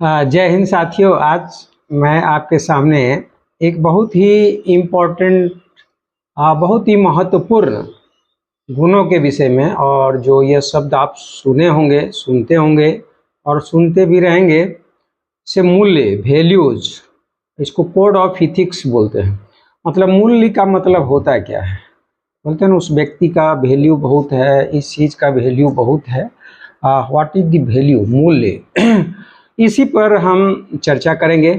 जय हिंद साथियों। आज मैं आपके सामने एक बहुत ही इम्पोर्टेंट, बहुत ही महत्वपूर्ण गुणों के विषय में, और जो ये शब्द आप सुने होंगे, सुनते होंगे और सुनते भी रहेंगे, से मूल्य, वैल्यूज, इसको कोड ऑफ इथिक्स बोलते हैं। मतलब मूल्य का मतलब होता है क्या है? बोलते हैं उस व्यक्ति का वैल्यू बहुत है, इस चीज़ का वैल्यू बहुत है। व्हाट इज द वैल्यू, मूल्य। इसी पर हम चर्चा करेंगे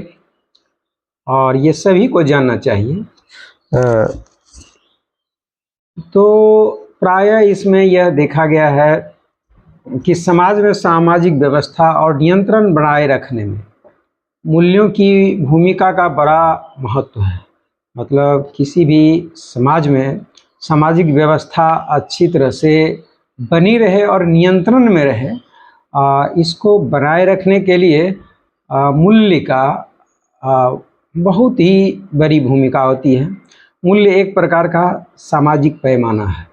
और ये सभी को जानना चाहिए। तो प्रायः इसमें यह देखा गया है कि समाज में सामाजिक व्यवस्था और नियंत्रण बनाए रखने में मूल्यों की भूमिका का बड़ा महत्व है। मतलब किसी भी समाज में सामाजिक व्यवस्था अच्छी तरह से बनी रहे और नियंत्रण में रहे, इसको बनाए रखने के लिए मूल्य का बहुत ही बड़ी भूमिका होती है। मूल्य एक प्रकार का सामाजिक पैमाना है।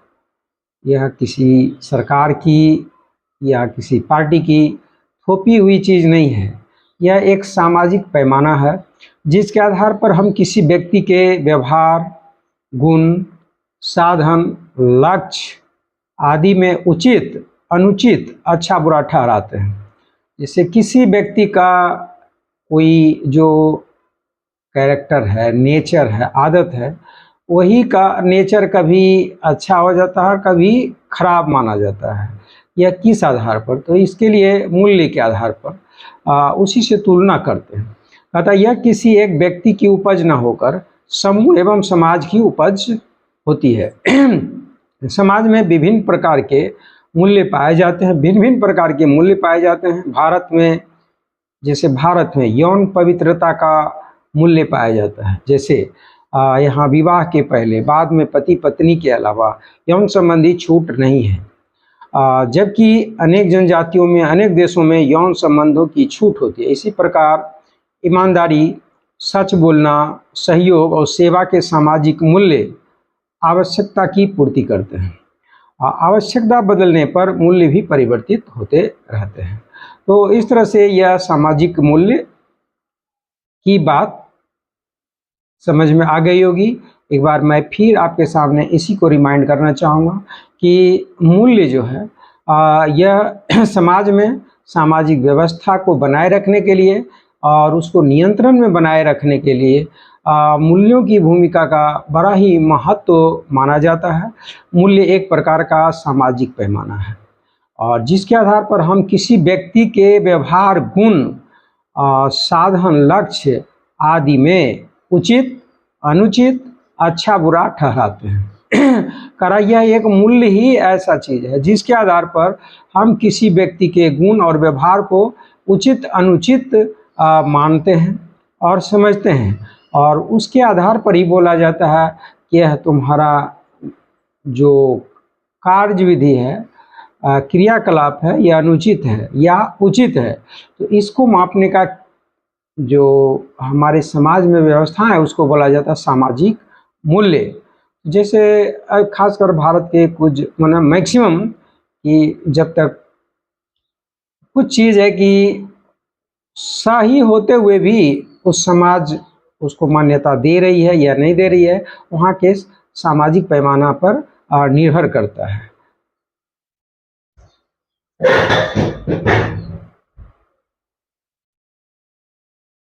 यह किसी सरकार की या किसी पार्टी की थोपी हुई चीज़ नहीं है। यह एक सामाजिक पैमाना है जिसके आधार पर हम किसी व्यक्ति के व्यवहार, गुण, साधन, लक्ष्य आदि में उचित, अनुचित, अच्छा बुरा ठहराते हैं। जैसे किसी व्यक्ति का कोई जो कैरेक्टर है, नेचर है, आदत है, वही का नेचर कभी अच्छा हो जाता है, कभी खराब माना जाता है। यह किस आधार पर? तो इसके लिए मूल्य के आधार पर उसी से तुलना करते हैं। अतः यह किसी एक व्यक्ति की उपज न होकर समूह एवं समाज की उपज होती है। समाज में विभिन्न प्रकार के मूल्य पाए जाते हैं, भिन्न भिन्न प्रकार के मूल्य पाए जाते हैं। भारत में, जैसे भारत में यौन पवित्रता का मूल्य पाया जाता है। जैसे यहाँ विवाह के पहले, बाद में पति पत्नी के अलावा यौन संबंधी छूट नहीं है, जबकि अनेक जनजातियों में, अनेक देशों में यौन संबंधों की छूट होती है। इसी प्रकार ईमानदारी, सच बोलना, सहयोग और सेवा के सामाजिक मूल्य आवश्यकता की पूर्ति करते हैं। आवश्यकता बदलने पर मूल्य भी परिवर्तित होते रहते हैं। तो इस तरह से यह सामाजिक मूल्य की बात समझ में आ गई होगी। एक बार मैं फिर आपके सामने इसी को रिमाइंड करना चाहूँगा कि मूल्य जो है यह समाज में सामाजिक व्यवस्था को बनाए रखने के लिए और उसको नियंत्रण में बनाए रखने के लिए मूल्यों की भूमिका का बड़ा ही महत्व माना जाता है। मूल्य एक प्रकार का सामाजिक पैमाना है और जिसके आधार पर हम किसी व्यक्ति के व्यवहार, गुण, साधन, लक्ष्य आदि में उचित, अनुचित, अच्छा बुरा ठहराते हैं। करा यह एक मूल्य ही ऐसा चीज़ है जिसके आधार पर हम किसी व्यक्ति के गुण और व्यवहार को उचित, अनुचित मानते हैं और समझते हैं, और उसके आधार पर ही बोला जाता है कि यह तुम्हारा जो कार्य विधि है, क्रियाकलाप है, यह अनुचित है या उचित है। तो इसको मापने का जो हमारे समाज में व्यवस्था है उसको बोला जाता है सामाजिक मूल्य। जैसे खासकर भारत के कुछ, मतलब मैक्सिमम, कि जब तक कुछ चीज़ है कि सही होते हुए भी उस समाज उसको मान्यता दे रही है या नहीं दे रही है, वहाँ के सामाजिक पैमाना पर निर्भर करता है।